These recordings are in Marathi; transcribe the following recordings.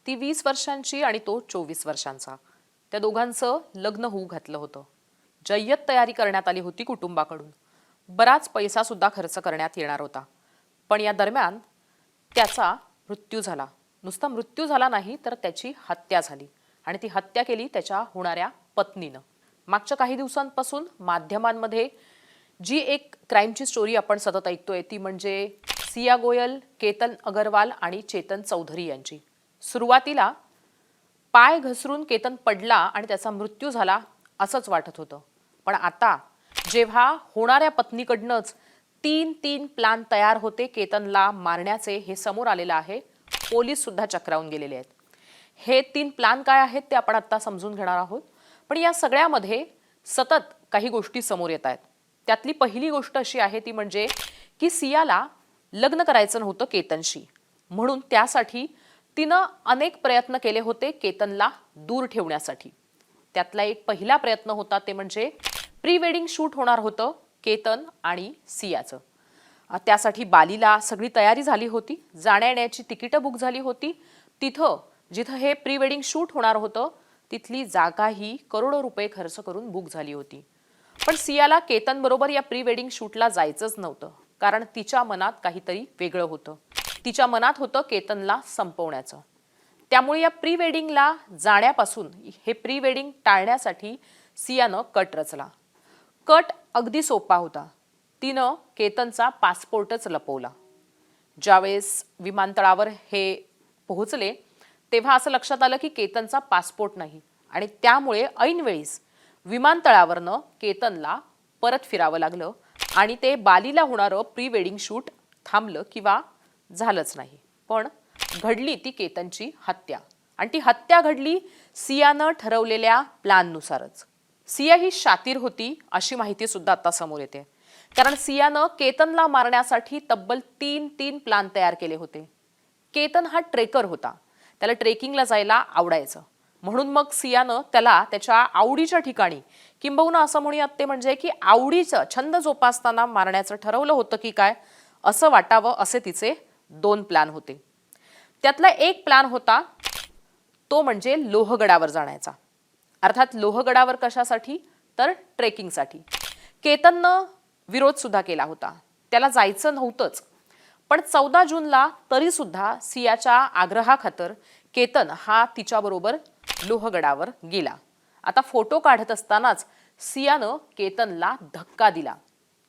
ती 20 वर्षांची आणि तो 24 वर्षांचा. त्या दोघांचं लग्न होऊ घातलं होतं. जय्यत तयारी करण्यात आली होती कुटुंबाकडून. बराच पैसा सुद्धा खर्च करण्यात येणार होता. पण या दरम्यान त्याचा मृत्यू झाला. नुसता मृत्यू झाला नाही तर त्याची हत्या झाली आणि ती हत्या केली त्याच्या होणाऱ्या पत्नीनं. मागच्या काही दिवसांपासून माध्यमांमध्ये जी एक क्राईमची स्टोरी आपण सतत ऐकतोय ती म्हणजे सिया गोयल, केतन अगरवाल आणि चेतन चौधरी यांची. सुरुवातीला पाय घसरून केतन पडला आणि त्याचा मृत्यू झाला असंच वाटत होतं. पण आता जेव्हा होणाऱ्या पत्नीकडनंच तीन प्लान तयार होते केतनला मारण्याचे हे समोर आलेलं आहे. पोलीस सुद्धा चक्रावून गेलेले आहेत. हे 3 प्लान काय आहेत ते आपण आता समजून घेणार आहोत. पण या सगळ्यामध्ये सतत काही गोष्टी समोर येत आहेत. त्यातली पहिली गोष्ट अशी आहे ती म्हणजे की सियाला लग्न करायचं नव्हतं केतनशी, म्हणून त्यासाठी तिनं अनेक प्रयत्न केले होते केतनला दूर ठेवण्यासाठी. त्यातला एक पहिला प्रयत्न होता ते म्हणजे प्री वेडिंग शूट होणार होतं केतन आणि सियाचं. त्यासाठी बालीला सगळी तयारी झाली होती. जाण्या येण्याची तिकीटं बुक झाली होती. जिथं हे प्री वेडिंग शूट होणार होतं तिथली जागाही करोडो रुपये खर्च करून बुक झाली होती. पण सियाला केतन बरोबर या प्री वेडिंग शूटला जायचंच नव्हतं, कारण तिच्या मनात काहीतरी वेगळं होतं. तिच्या मनात होतं केतनला संपवण्याचं. त्यामुळे या प्री वेडिंगला जाण्यापासून हे प्री वेडिंग टाळण्यासाठी सियानं कट रचला. कट अगदी सोपा होता. तिनं केतनचा पासपोर्टच लपवला. ज्यावेळेस विमानतळावर हे पोहोचले तेव्हा असं लक्षात आलं की केतनचा पासपोर्ट नाही आणि त्यामुळे ऐनवेळीच विमानतळावरनं केतनला परत फिरावं लागलं आणि ते बालीला होणारं प्री वेडिंग शूट थांबलं किंवा झालंच नाही. पण घडली ती केतनची हत्या आणि ती हत्या घडली सियानं ठरवलेल्या प्लॅननुसारच. सिया ही शातीर होती अशी माहिती सुद्धा आता समोर येते, कारण सियानं केतनला मारण्यासाठी तब्बल 3 प्लॅन तयार केले होते. केतन हा ट्रेकर होता. त्याला ट्रेकिंगला जायला आवडायचं, म्हणून मग सियानं त्याला त्याच्या आवडीच्या ठिकाणी किंबहुना असं म्हणूयात ते म्हणजे की आवडीचं छंद जोपासताना मारण्याचं ठरवलं होतं की काय असं वाटावं असे तिचे 2 प्लॅन होते. त्यातला एक प्लॅन होता तो म्हणजे लोहगडावर जाण्याचा. अर्थात लोहगडावर कशासाठी तर ट्रेकिंगसाठी. केतननं विरोध सुद्धा केला होता. त्याला जायचं नव्हतंच. पण 14 जूनला तरी सुद्धा सियाच्या आग्रहाखातर केतन हा तिच्याबरोबर लोहगडावर गेला. आता फोटो काढत असतानाच सियानं केतनला धक्का दिला.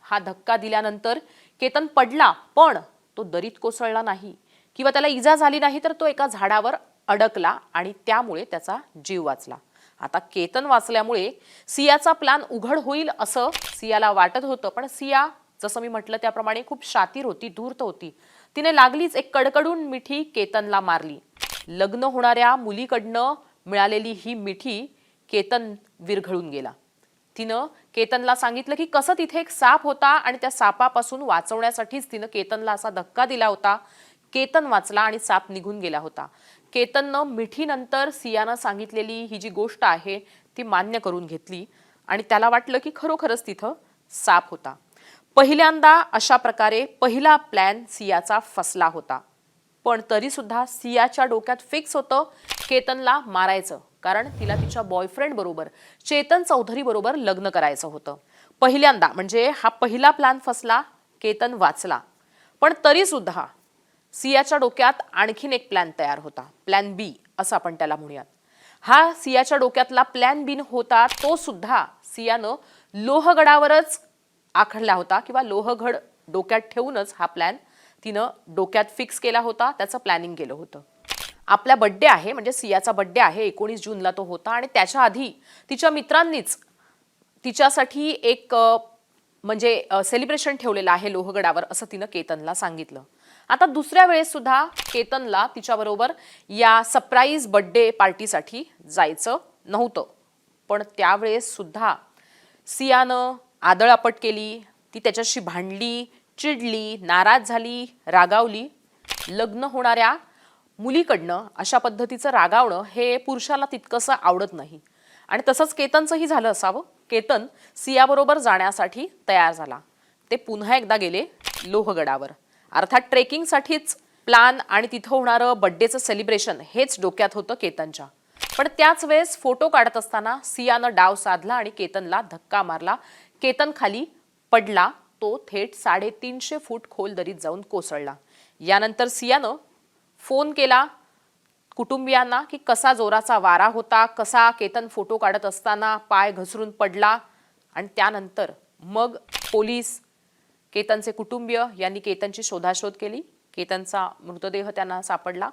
हा धक्का दिल्यानंतर केतन पडला, पण तो दरीत कोसळला नाही किंवा त्याला इजा झाली नाही, तर तो एका झाडावर अडकला आणि त्यामुळे त्याचा जीव वाचला. आता केतन वाचल्यामुळे सियाचा प्लॅन उघड होईल असं सियाला वाटत होतं. पण सिया जसं मी म्हटलं त्याप्रमाणे खूप शातीर होती, धूर्त होती. तिने लागलीच एक कडकडून मिठी केतनला मारली. लग्न होणाऱ्या मुलीकडनं मिळालेली ही मिठी केतन विरघळून गेला. तिनं केतनला सांगितलं की कसं तिथे एक साप होता आणि त्या सापापासून वाचवण्यासाठीच तिनं केतनला असा धक्का दिला होता. केतन वाचला आणि साप निघून गेला होता. केतननं मिठीनंतर सियानं सांगितलेली ही जी गोष्ट आहे ती मान्य करून घेतली आणि त्याला वाटलं की खरोखरच तिथं साप होता. पहिल्यांदा अशा प्रकारे पहिला प्लॅन सियाचा फसला होता. पण तरी सुद्धा सियाच्या डोक्यात फिक्स होतं केतनला मारायचं, कारण तिला तिच्या बॉयफ्रेंड बरोबर चेतन चौधरी बरोबर लग्न करायचं होतं. पहिल्यांदा म्हणजे हा पहिला प्लॅन फसला, केतन वाचला. पण तरी सुद्धा सियाच्या डोक्यात आणखीन एक प्लॅन तयार होता, प्लॅन बी असं आपण त्याला म्हणूयात. हा सियाच्या डोक्यातला प्लॅन बी होता तो सुद्धा सियानं लोहगडावरच आखडला होता किंवा लोहगड डोक्यात ठेवूनच हा प्लॅन तिनं डोक्यात फिक्स केला होता, त्याचं प्लॅनिंग केलं होतं. आपला बर्थडे आहे म्हणजे सियाचा बर्थडे आहे, 19 जूनला तो होता आणि त्याच्या आधी तिच्या मित्रांनीच तिच्यासाठी एक म्हणजे सेलिब्रेशन ठेवलेलं आहे लोहगडावर असं तिनं केतनला सांगितलं. आता दुसऱ्या वेळेस सुद्धा केतनला तिच्याबरोबर या सरप्राईज बर्थडे पार्टीसाठी जायचं नव्हतं. पण त्यावेळेस सुद्धा सियानं आदळआपट केली. ती त्याच्याशी भांडली, चिडली, नाराज झाली, रागावली. लग्न होणाऱ्या मुलीकडनं अशा पद्धतीचं रागावणं हे पुरुषाला तितकंसं आवडत नाही आणि तसंच केतनचंही झालं असावं. केतन सियाबरोबर जाण्यासाठी तयार झाला. ते पुन्हा एकदा गेले लोहगडावर. अर्थात ट्रेकिंगसाठीच प्लान आणि तिथं होणारं बर्थडेचं सेलिब्रेशन हेच डोक्यात होतं केतनच्या. पण त्याच वेळेस फोटो काढत असताना सियानं डाव साधला आणि केतनला धक्का मारला. केतन खाली पडला. तो थेट 350 फूट खोल दरीत जाऊन कोसळला. यानंतर सियानं फोन केला कुटुंबियांना की कसा जोराचा वारा होता, कसा केतन फोटो काढत असताना पाय घसरून पडला, आणि त्यानंतर मग पोलीस, केतनचे कुटुंबीय यांनी केतनची शोधाशोध केली. केतनचा मृतदेह त्यांना सापडला.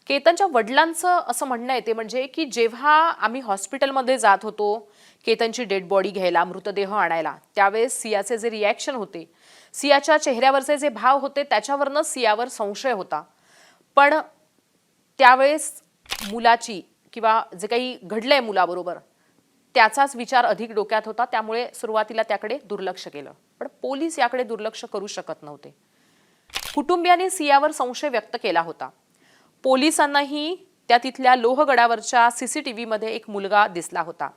केतनच्या वडिलांचं असं म्हणणं आहे ते म्हणजे की जेव्हा आम्ही हॉस्पिटलमध्ये जात होतो केतनची डेड बॉडी घ्यायला, मृतदेह आणायला, त्यावेळेस सियाचे जे रिॲक्शन होते, सियाच्या चेहऱ्यावरचे जे भाव होते, त्याच्यावरनं सियावर संशय होता. पण त्यावेळेस मुलाची किंवा जे काही घडलंय मुलाबरोबर त्याचाच विचार अधिक डोक्यात होता. त्यामुळे सुरुवातीला त्याकडे दुर्लक्ष केलं. पण पोलीस याकडे दुर्लक्ष करू शकत नव्हते. कुटुंबियांनी सियावर संशय व्यक्त केला होता. पोलिसांनाही त्या तिथल्या लोहगडावरच्या सीसीटीव्हीमध्ये एक मुलगा दिसला होता.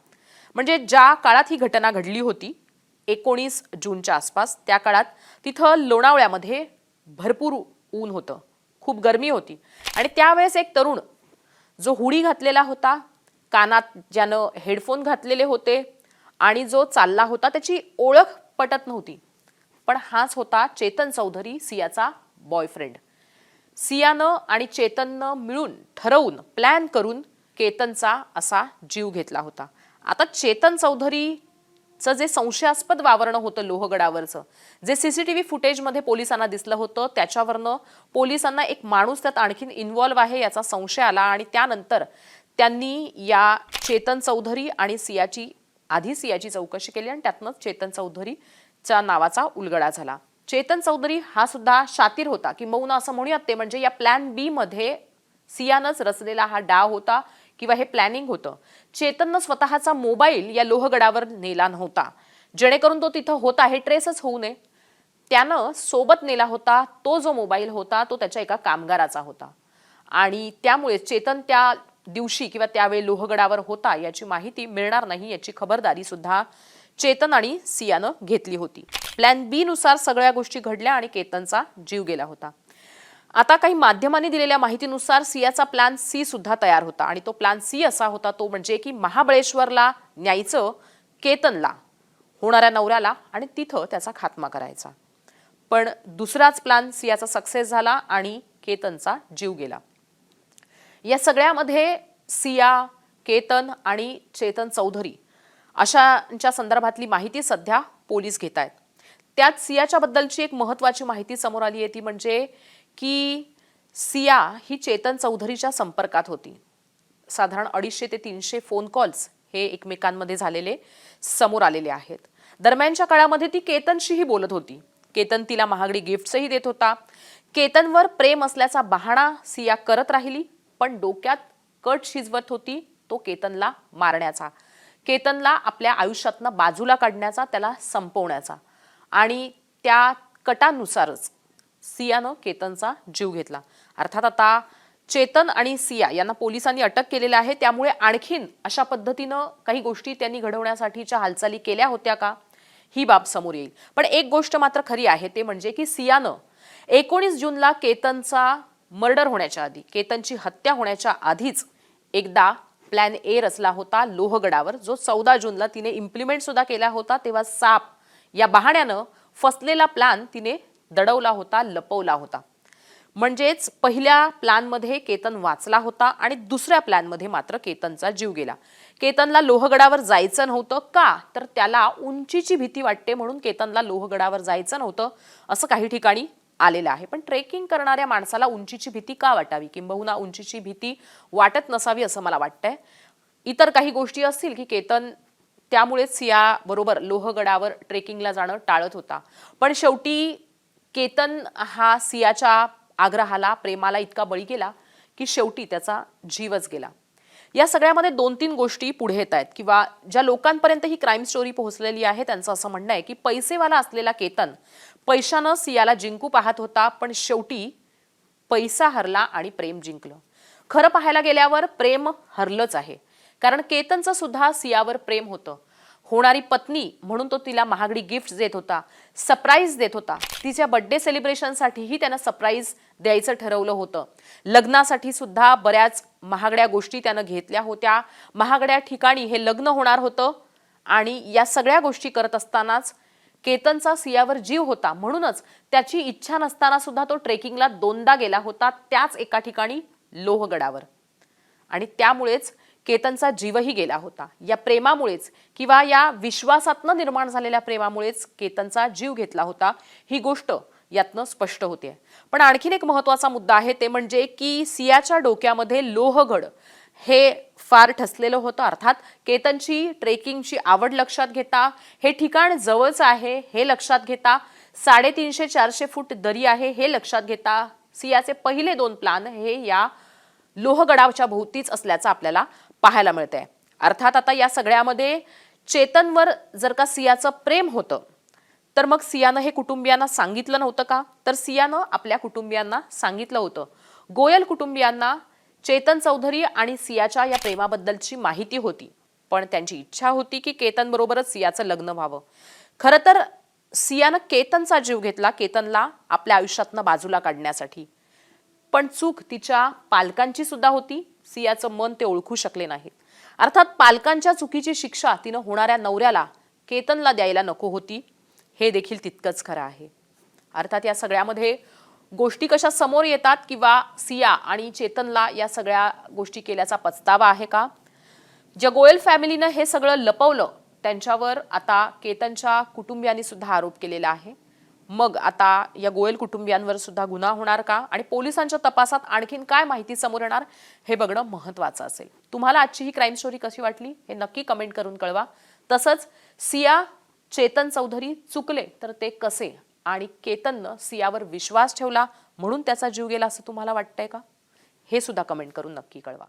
म्हणजे ज्या काळात ही घटना घडली होती 19 जूनच्या आसपास, त्या काळात तिथं लोणावळ्यामध्ये भरपूर ऊन होतं, खूप गरमी होती. आणि त्यावेळेस एक तरुण जो हुडी घातलेला होता, कानात ज्यानं हेडफोन घातलेले होते आणि जो चालला होता, त्याची ओळख पटत नव्हती. पण हाच होता चेतन चौधरी, सियाचा बॉयफ्रेंड. सियानं आणि चेतननं मिळून ठरवून प्लॅन करून केतनचा असा जीव घेतला होता. आता चेतन चौधरीचं जे संशयास्पद वावरणं होतं लोहगडावरचं, जे सीसीटीव्ही फुटेजमध्ये पोलिसांना दिसलं होतं, त्याच्यावरनं पोलिसांना एक माणूस त्यात आणखीन इन्व्हॉल्व्ह आहे याचा संशय आला. आणि त्यानंतर त्यांनी या चेतन चौधरी आणि सियाची चौकशी केली आणि त्यातनं चेतन चौधरीच्या नावाचा उलगडा झाला. चेतन चौधरी हा सुद्धा शातीर होता किंबहुना असं म्हणूयात ते, म्हणजे या प्लॅन बी मध्ये सियानंच रचलेला हा डाव होता किंवा हे प्लॅनिंग होतं. चेतननं स्वतःचा मोबाईल या लोहगडावर नेला नव्हता, जेणेकरून तो तिथं होता हे ट्रेसच होऊ नये. त्यानं सोबत नेला होता. तो जो मोबाईल होता तो त्याच्या एका कामगाराचा होता. आणि त्यामुळे चेतन त्या दिवशी किंवा त्यावेळी लोहगडावर होता याची माहिती मिळणार नाही याची खबरदारी सुद्धा चेतन आणि सियानं घेतली होती. प्लॅन बी नुसार सगळ्या गोष्टी घडल्या आणि केतनचा जीव गेला होता. आता काही माध्यमांनी दिलेल्या माहितीनुसार सियाचा प्लॅन सी सुद्धा तयार होता. आणि तो प्लॅन सी असा होता तो म्हणजे की महाबळेश्वरला न्यायचं केतनला, होणाऱ्या नवऱ्याला, आणि तिथं त्याचा खात्मा करायचा. पण दुसराच प्लॅन सियाचा सक्सेस झाला आणि केतनचा जीव गेला. या सगळ्यामध्ये सिया, केतन आणि चेतन चौधरी अशांच्या संदर्भातली माहिती सध्या पोलीस घेत आहेत. त्यात सियाच्या बद्दलची एक महत्त्वाची माहिती समोर आली आहे ती म्हणजे की सिया ही चेतन चौधरीच्या संपर्कात होती. साधारण 250 ते 300 फोन कॉल्स हे एकमेकांमध्ये झालेले समोर आलेले आहेत. दरम्यानच्या काळामध्ये ती केतनशीही बोलत होती. केतन तिला महागडी गिफ्ट्सही देत होता. केतनवर प्रेम असल्याचा बहाणा सिया करत राहिली, पण डोक्यात कट शिजवत होती तो केतनला मारण्याचा, केतनला आपल्या आयुष्यातनं बाजूला काढण्याचा, त्याला संपवण्याचा. आणि त्या कटानुसारच सियानं केतनचा जीव घेतला. अर्थात आता चेतन आणि सिया यांना पोलिसांनी अटक केलेली आहे. त्यामुळे आणखीन अशा पद्धतीनं काही गोष्टी त्यांनी घडवण्यासाठीच्या हालचाली केल्या होत्या का, ही बाब समोर येईल. पण एक गोष्ट मात्र खरी आहे ते म्हणजे की सियानं 19 जूनला केतनचा मर्डर होण्याच्या आधी, केतनची हत्या होण्याच्या आधीच एकदा प्लॅन ए रचला होता लोहगडावर, जो 14 जूनला तिने इम्प्लिमेंट सुद्धा केला होता. तेव्हा साप या बहाण्यानं फसलेला प्लॅन तिने दडवला होता, लपवला होता. म्हणजेच पहिल्या प्लॅनमध्ये केतन वाचला होता आणि दुसऱ्या प्लॅनमध्ये मात्र केतनचा जीव गेला. केतनला लोहगडावर जायचं नव्हतं का, तर त्याला उंचीची भीती वाटते म्हणून केतनला लोहगडावर जायचं नव्हतं असं काही ठिकाणी आलेलं आहे. पण ट्रेकिंग करणाऱ्या माणसाला उंचीची भीती का वाटावी, किंबहुना उंचीची भीती वाटत नसावी असं मला वाटतंय. इतर काही गोष्टी असतील की केतन त्यामुळेच सिया बरोबर लोहगडावर ट्रेकिंगला जाणं टाळत होता. पण शेवटी केतन हा सियाच्या आग्रहाला, प्रेमाला इतका बळी गेला की शेवटी त्याचा जीवच गेला. या सगळ्यामध्ये 2-3 गोष्टी पुढे येत आहेत किंवा ज्या लोकांपर्यंत ही क्राईम स्टोरी पोहोचलेली आहे त्यांचं असं म्हणणं आहे की पैसेवाला असलेला केतन पैशानं सियाला जिंकू पाहत होता, पण शेवटी पैसा हरला आणि प्रेम जिंकलं. खरं पाहायला गेल्यावर प्रेम हरलंच आहे, कारण केतनचं सुद्धा सियावर प्रेम होतं. होणारी पत्नी म्हणून तो तिला महागडी गिफ्ट देत होता, सरप्राईज देत होता. तिच्या बर्थडे सेलिब्रेशनसाठीही त्यानं सरप्राईज द्यायचं ठरवलं होतं. लग्नासाठी सुद्धा बऱ्याच महागड्या गोष्टी त्यानं घेतल्या होत्या. महागड्या ठिकाणी हे लग्न होणार होतं आणि या सगळ्या गोष्टी करत असतानाच केतनचा सियावर जीव होता. म्हणूनच त्याची इच्छा नसताना सुद्धा तो ट्रेकिंगला 2दा गेला होता, त्याच एका ठिकाणी लोहगडावर. आणि त्यामुळेच केतनचा जीवही गेला होता. या प्रेमामुळेच किंवा या विश्वासातनं निर्माण झालेल्या प्रेमामुळेच केतनचा जीव घेतला होता, ही गोष्ट यातनं स्पष्ट होते. पण आणखीन एक महत्त्वाचा मुद्दा आहे, ते म्हणजे की सियाच्या डोक्यामध्ये लोहगड हे फार ठसलेलं होतं. अर्थात केतनची ट्रेकिंगची आवड लक्षात घेता, हे ठिकाण जवळच आहे हे लक्षात घेता, 350-400 फूट दरी आहे हे लक्षात घेता, सियाचे पहिले 2 प्लान हे या लोहगडाच्या भोवतीच असल्याचं आपल्याला पाहायला मिळतंय. अर्थात आता या सगळ्यामध्ये चेतनवर जर का सियाचं प्रेम होतं, तर मग सियानं हे कुटुंबियांना सांगितलं नव्हतं का? तर सियानं आपल्या कुटुंबियांना सांगितलं होतं. गोयल कुटुंबियांना चेतन चौधरी आणि सियाच्या या प्रेमाबद्दलची माहिती होती, पण त्यांची इच्छा होती की केतन बरोबरच सियाचं लग्न व्हावं. खरं तर सियानं केतनचा जीव घेतला, केतनला आपल्या आयुष्यातनं बाजूला काढण्यासाठी. पण चूक तिच्या पालकांची सुद्धा होती. सियाचं मन ते ओळखू शकले नाहीत. अर्थात पालकांच्या चुकीची शिक्षा तिनं होणाऱ्या नवऱ्याला केतनला द्यायला नको होती, हे देखील तितकंच खरं आहे. अर्थात या सगळ्यामध्ये गोष्टी कशा समोर येतात किंवा सिया आणि चेतनला या सगळ्या गोष्टी केल्याचा पछतावा आहे का? ज्या गोयल फॅमिलीनं हे सगळं लपवलं त्यांच्यावर आता केतनच्या कुटुंबियांनी सुद्धा आरोप केलेला आहे. मग आता या गोयल कुटुंबियांवर सुद्धा गुन्हा होणार का? आणि पोलिसांच्या तपासात आणखीन काय माहिती समोर येणार हे बघणं महत्त्वाचं असेल. तुम्हाला आजची ही क्राईम स्टोरी कशी वाटली हे नक्की कमेंट करून कळवा. तसंच सिया चेतन चौधरी चुकले तर ते कसे, आणि केतननं सियावर विश्वास ठेवला म्हणून त्याचा जीव गेला असं तुम्हाला वाटतंय का? हे सुद्धा कमेंट करून नक्की कळवा.